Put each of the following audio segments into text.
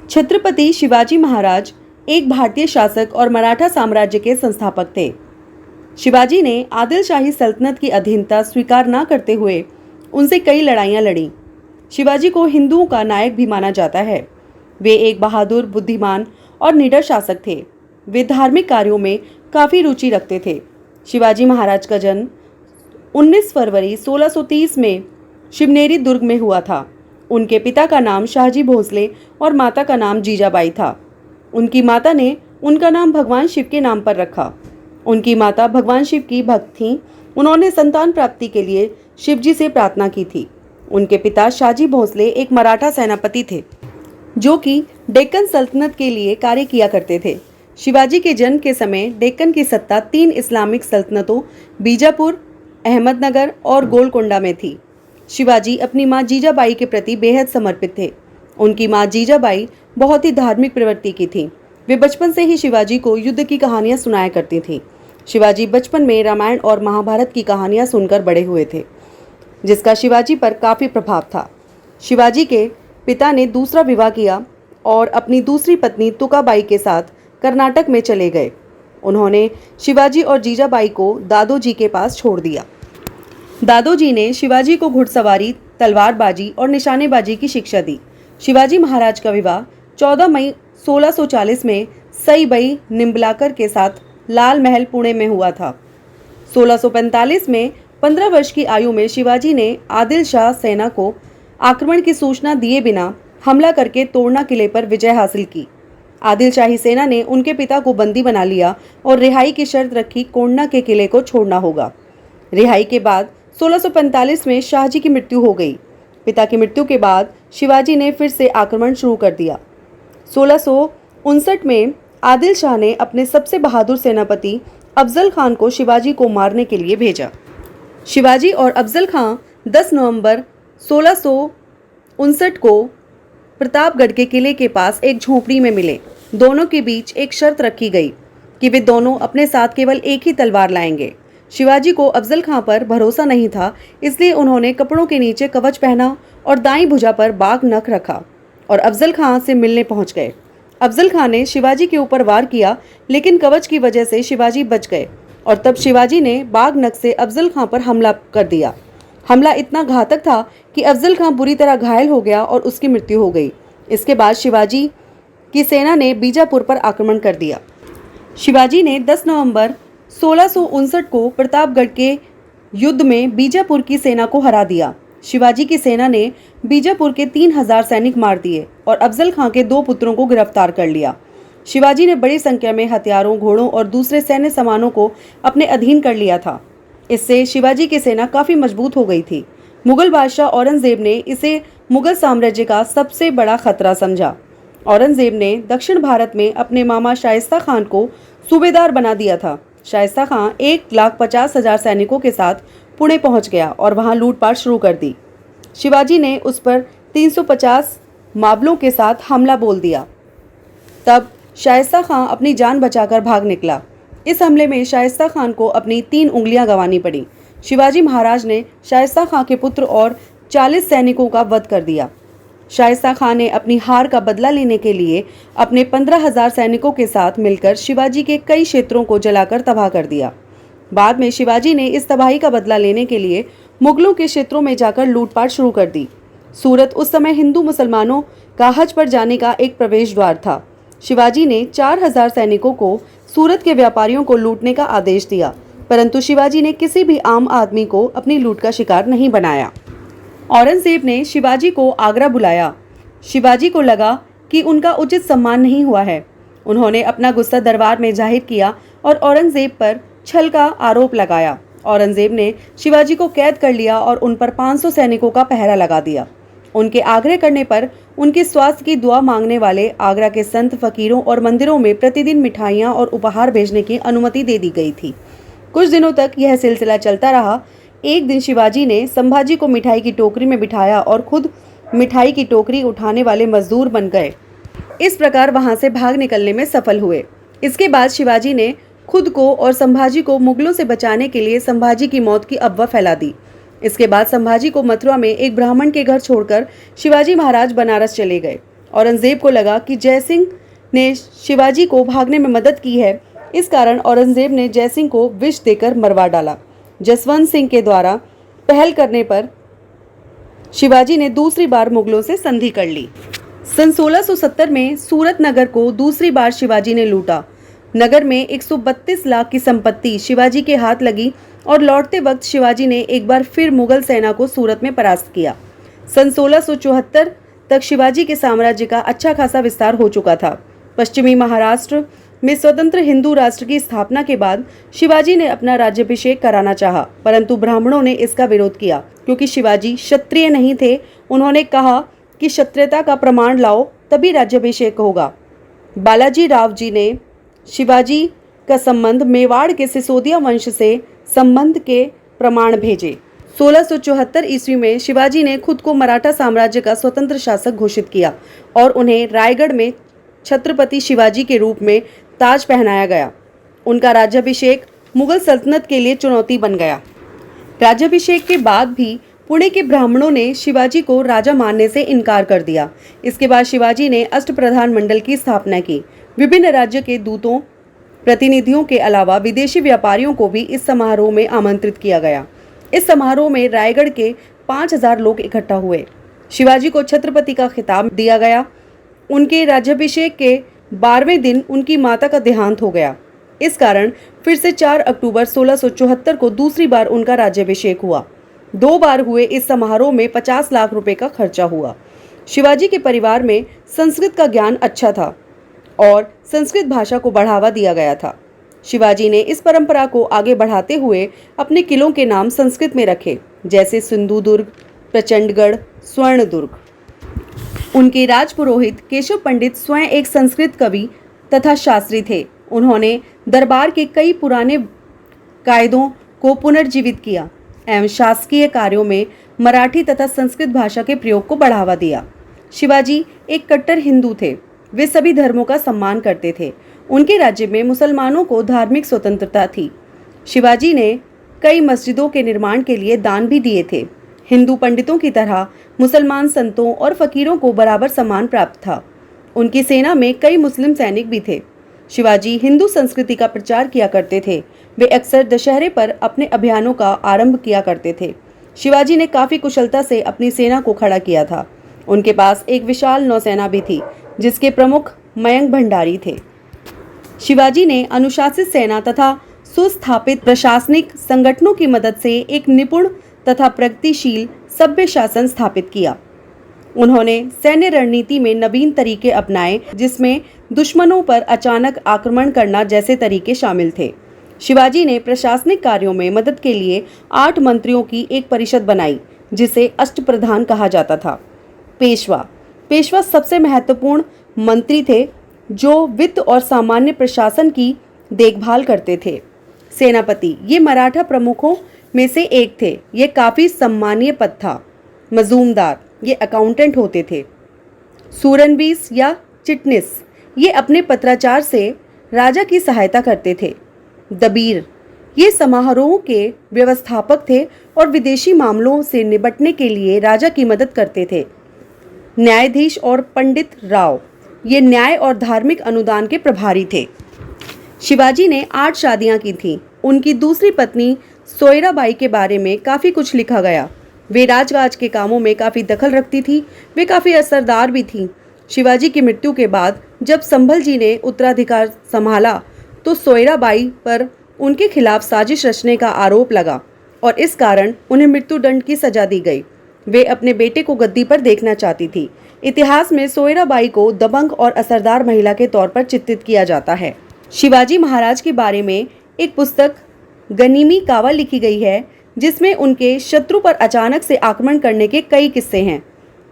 छत्रपति शिवाजी महाराज एक भारतीय शासक और मराठा साम्राज्य के संस्थापक थे। शिवाजी ने आदिलशाही सल्तनत की अधीनता स्वीकार न करते हुए उनसे कई लड़ाइयां लड़ी। शिवाजी को हिंदुओं का नायक भी माना जाता है। वे एक बहादुर, बुद्धिमान और निडर शासक थे। वे धार्मिक कार्यों में काफ़ी रुचि रखते थे। शिवाजी महाराज का जन्म 19 फरवरी 1630 में शिवनेरी दुर्ग में हुआ था। उनके पिता का नाम शाहजी भोसले और माता का नाम जीजाबाई था। उनकी माता ने उनका नाम भगवान शिव के नाम पर रखा। उनकी माता भगवान शिव की भक्त थीं। उन्होंने संतान प्राप्ति के लिए शिवजी से प्रार्थना की थी। उनके पिता शाहजी भोसले एक मराठा सेनापति थे जो कि डेक्कन सल्तनत के लिए कार्य किया करते थे। शिवाजी के जन्म के समय डेक्कन की सत्ता 3 इस्लामिक सल्तनतों बीजापुर, अहमदनगर और गोलकोंडा में थी। शिवाजी अपनी मां जीजाबाई के प्रति बेहद समर्पित थे। उनकी मां जीजाबाई बहुत ही धार्मिक प्रवृत्ति की थीं। वे बचपन से ही शिवाजी को युद्ध की कहानियां सुनाया करती थीं। शिवाजी बचपन में रामायण और महाभारत की कहानियां सुनकर बड़े हुए थे, जिसका शिवाजी पर काफ़ी प्रभाव था। शिवाजी के पिता ने दूसरा विवाह किया और अपनी दूसरी पत्नी तुकाबाई के साथ कर्नाटक में चले गए। उन्होंने शिवाजी और जीजाबाई को दादोजी के पास छोड़ दिया। दादोजी ने शिवाजी को घुड़सवारी, तलवारबाजी और निशानेबाजी की शिक्षा दी। शिवाजी महाराज का विवाह 14 मई 1640 में सईबई निम्बलाकर के साथ लाल महल, पुणे में हुआ था। 1645 में 15 वर्ष की आयु में शिवाजी ने आदिल शाह सेना को आक्रमण की सूचना दिए बिना हमला करके तोड़ना किले पर विजय हासिल की। आदिल शाही सेना ने उनके पिता को बंदी बना लिया और रिहाई की शर्त रखी, कोंडा के किले को छोड़ना होगा। रिहाई के बाद 1645 में शाहजी की मृत्यु हो गई। पिता की मृत्यु के बाद शिवाजी ने फिर से आक्रमण शुरू कर दिया। 1659 में आदिल शाह ने अपने सबसे बहादुर सेनापति अफजल खान को शिवाजी को मारने के लिए भेजा। शिवाजी और अफजल खान 10 नवंबर 1659 को प्रतापगढ़ के किले के पास एक झोपड़ी में मिले। दोनों के बीच एक शर्त रखी गई कि वे दोनों अपने साथ केवल एक ही तलवार लाएंगे। शिवाजी को अफजल खां पर भरोसा नहीं था, इसलिए उन्होंने कपड़ों के नीचे कवच पहना और दाईं भुजा पर बाघ नख रखा और अफजल खां से मिलने पहुंच गए। अफजल खां ने शिवाजी के ऊपर वार किया, लेकिन कवच की वजह से शिवाजी बच गए और तब शिवाजी ने बाघ नख से अफजल खां पर हमला कर दिया। हमला इतना घातक था कि अफजल खां बुरी तरह घायल हो गया और उसकी मृत्यु हो गई। इसके बाद शिवाजी की सेना ने बीजापुर पर आक्रमण कर दिया। शिवाजी ने 10 नवंबर 1659 को प्रतापगढ़ के युद्ध में बीजापुर की सेना को हरा दिया। शिवाजी की सेना ने बीजापुर के 3000 सैनिक मार दिए और अफजल खां के 2 पुत्रों को गिरफ्तार कर लिया। शिवाजी ने बड़ी संख्या में हथियारों, घोड़ों और दूसरे सैन्य सामानों को अपने अधीन कर लिया था। इससे शिवाजी की सेना काफ़ी मजबूत हो गई थी। मुगल बादशाह औरंगजेब ने इसे मुगल साम्राज्य का सबसे बड़ा खतरा समझा। औरंगजेब ने दक्षिण भारत में अपने मामा शाइस्ता खान को सूबेदार बना दिया था। शाइस्ता खान 1,50,000 सैनिकों के साथ पुणे पहुंच गया और वहां लूटपाट शुरू कर दी। शिवाजी ने उस पर 350 मावलों के साथ हमला बोल दिया। तब शाइस्ता खान अपनी जान बचाकर भाग निकला। इस हमले में शाइस्ता खान को अपनी 3 उंगलियां गंवानी पड़ी। शिवाजी महाराज ने शाइस्ता खान के पुत्र और 40 सैनिकों का वध कर दिया। शाइस्ता खान ने अपनी हार का बदला लेने के लिए अपने 15,000 सैनिकों के साथ मिलकर शिवाजी के कई क्षेत्रों को जलाकर तबाह कर दिया। बाद में शिवाजी ने इस तबाही का बदला लेने के लिए मुगलों के क्षेत्रों में जाकर लूटपाट शुरू कर दी। सूरत उस समय हिंदू मुसलमानों का हज पर जाने का एक प्रवेश द्वार था। शिवाजी ने 4000 सैनिकों को सूरत के व्यापारियों को लूटने का आदेश दिया, परंतु शिवाजी ने किसी भी आम आदमी को अपनी लूट का शिकार नहीं बनाया। औरंगजेब ने शिवाजी को आगरा बुलाया। शिवाजी को लगा कि उनका उचित सम्मान नहीं हुआ है। उन्होंने अपना गुस्सा दरबार में जाहिर किया और औरंगजेब पर छल का आरोप लगाया। औरंगजेब ने शिवाजी को कैद कर लिया और उन पर 500 सैनिकों का पहरा लगा दिया। उनके आग्रह करने पर उनके स्वास्थ्य की दुआ मांगने वाले आगरा के संत, फकीरों और मंदिरों में प्रतिदिन मिठाइयाँ और उपहार भेजने की अनुमति दे दी गई थी। कुछ दिनों तक यह सिलसिला चलता रहा। एक दिन शिवाजी ने संभाजी को मिठाई की टोकरी में बिठाया और खुद मिठाई की टोकरी उठाने वाले मजदूर बन गए। इस प्रकार वहां से भाग निकलने में सफल हुए। इसके बाद शिवाजी ने खुद को और संभाजी को मुगलों से बचाने के लिए संभाजी की मौत की अफवाह फैला दी। इसके बाद संभाजी को मथुरा में एक ब्राह्मण के घर छोड़कर शिवाजी महाराज बनारस चले गए औरंगजेब को लगा कि जयसिंह ने शिवाजी को भागने में मदद की है, इस कारण औरंगजेब ने जयसिंह को विष देकर मरवा डाला। जसवंत सिंह के द्वारा पहल करने पर शिवाजी ने दूसरी बार मुगलों से संधि कर ली। सन 1670 में सूरत नगर को दूसरी बार शिवाजी ने लूटा। नगर में 132 लाख की संपत्ति शिवाजी के हाथ लगी और लौटते वक्त शिवाजी ने एक बार फिर मुगल सेना को सूरत में परास्त किया। सन 1674 तक शिवाजी के साम्राज्य का अच्छा खासा विस्तार हो चुका था। पश्चिमी महाराष्ट्र में स्वतंत्र हिंदू राष्ट्र की स्थापना के बाद शिवाजी ने अपना राज्याभिषेक कराना चाहा, परंतु ब्राह्मणों ने इसका विरोध किया क्योंकि शिवाजी क्षत्रिय नहीं थे। उन्होंने कहा कि क्षत्रियता का प्रमाण लाओ तभी राज्याभिषेक होगा। बालाजी राव जी ने शिवाजी का संबंध मेवाड़ के सिसोदिया वंश से संबंध के प्रमाण भेजे। 1674 ईस्वी में शिवाजी ने खुद को मराठा साम्राज्य का स्वतंत्र शासक घोषित किया और उन्हें रायगढ़ में छत्रपति शिवाजी के रूप में ताज पहनाया गया। उनका राज्याभिषेक मुगल सल्तनत के लिए चुनौती बन गया। राज्याभिषेक के बाद भी पुणे के ब्राह्मणों ने शिवाजी को राजा मानने से इनकार कर दिया। इसके बाद शिवाजी ने अष्टप्रधान मंडल की स्थापना की। विभिन्न राज्य के दूतों, प्रतिनिधियों के अलावा विदेशी व्यापारियों को भी इस समारोह में आमंत्रित किया गया। इस समारोह में रायगढ़ के 5000 लोग इकट्ठा हुए। शिवाजी को छत्रपति का खिताब दिया गया। उनके राज्याभिषेक के 12वें दिन उनकी माता का देहांत हो गया। इस कारण फिर से 4 अक्टूबर 1674 को दूसरी बार उनका राज्याभिषेक हुआ। 2 बार हुए इस समारोह में 50 लाख रुपए का खर्चा हुआ। शिवाजी के परिवार में संस्कृत का ज्ञान अच्छा था और संस्कृत भाषा को बढ़ावा दिया गया था। शिवाजी ने इस परंपरा को आगे बढ़ाते हुए अपने किलों के नाम संस्कृत में रखे, जैसे सिंधुदुर्ग, प्रचंडगढ़, स्वर्णदुर्ग। उनके राजपुरोहित केशव पंडित स्वयं एक संस्कृत कवि तथा शास्त्री थे। उन्होंने दरबार के कई पुराने कायदों को पुनर्जीवित किया एवं शासकीय कार्यों में मराठी तथा संस्कृत भाषा के प्रयोग को बढ़ावा दिया। शिवाजी एक कट्टर हिंदू थे। वे सभी धर्मों का सम्मान करते थे। उनके राज्य में मुसलमानों को धार्मिक स्वतंत्रता थी। शिवाजी ने कई मस्जिदों के निर्माण के लिए दान भी दिए थे। हिंदू पंडितों की तरह मुसलमान संतों और फकीरों को बराबर सम्मान प्राप्त था। उनकी सेना में कई मुस्लिम सैनिक भी थे। शिवाजी हिंदू संस्कृति का प्रचार किया करते थे। वे अक्सर दशहरे पर अपने अभियानों का आरंभ किया करते थे। शिवाजी ने काफी कुशलता से अपनी सेना को खड़ा किया था। उनके पास एक विशाल नौसेना भी थी, जिसके प्रमुख मयंक भंडारी थे। शिवाजी ने अनुशासित सेना तथा सुस्थापित प्रशासनिक संगठनों की मदद से एक निपुण तथा प्रगतिशील सभ्य शासन स्थापित किया। उन्होंने सैन्य रणनीति में नवीन तरीके अपनाए, जिसमें दुश्मनों पर अचानक आक्रमण करना जैसे तरीके शामिल थे। शिवाजी ने प्रशासनिक कार्यों में मदद के लिए 8 मंत्रियों की एक परिषद बनाई, जिसे अष्टप्रधान कहा जाता था। पेशवा सबसे महत्वपूर्ण मंत्री थे, जो वित्त और सामान्य प्रशासन की देखभाल करते थे। सेनापति ये मराठा प्रमुखों में से एक थे। ये काफी सम्मानीय पद था। मजूमदार ये अकाउंटेंट होते थे। सूरनबीस या चिटनिस ये अपने पत्राचार से राजा की सहायता करते थे। दबीर ये समारोह के व्यवस्थापक थे और विदेशी मामलों से निपटने के लिए राजा की मदद करते थे। न्यायाधीश और पंडित राव ये न्याय और धार्मिक अनुदान के प्रभारी थे। शिवाजी ने 8 शादियां की थीं। उनकी दूसरी पत्नी सोयराबाई के बारे में काफ़ी कुछ लिखा गया। वे राजकाज के कामों में काफ़ी दखल रखती थी। वे काफ़ी असरदार भी थीं। शिवाजी की मृत्यु के बाद जब संभल जी ने उत्तराधिकार संभाला तो सोयराबाई पर उनके खिलाफ साजिश रचने का आरोप लगा और इस कारण उन्हें मृत्युदंड की सजा दी गई। वे अपने बेटे को गद्दी पर देखना चाहती थी। इतिहास में सोयराबाई को दबंग और असरदार महिला के तौर पर चित्रित किया जाता है। शिवाजी महाराज के बारे में एक पुस्तक गनीमी कावा लिखी गई है, जिसमें उनके शत्रु पर अचानक से आक्रमण करने के कई किस्से हैं।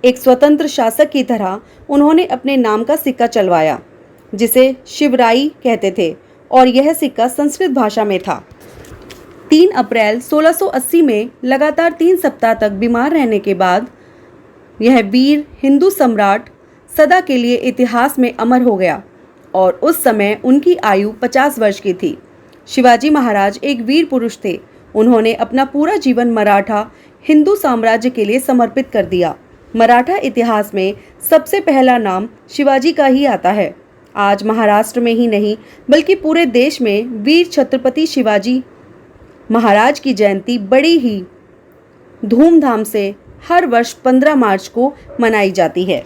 एक स्वतंत्र शासक की तरह उन्होंने अपने नाम का सिक्का चलवाया, जिसे शिवराई कहते थे, और यह सिक्का संस्कृत भाषा में था। 3 अप्रैल 1680 में लगातार 3 सप्ताह तक बीमार रहने के बाद यह वीर हिंदू सम्राट सदा के लिए इतिहास में अमर हो गया और उस समय उनकी आयु 50 वर्ष की थी। शिवाजी महाराज एक वीर पुरुष थे। उन्होंने अपना पूरा जीवन मराठा हिंदू साम्राज्य के लिए समर्पित कर दिया। मराठा इतिहास में सबसे पहला नाम शिवाजी का ही आता है। आज महाराष्ट्र में ही नहीं बल्कि पूरे देश में वीर छत्रपति शिवाजी महाराज की जयंती बड़ी ही धूमधाम से हर वर्ष 15 मार्च को मनाई जाती है।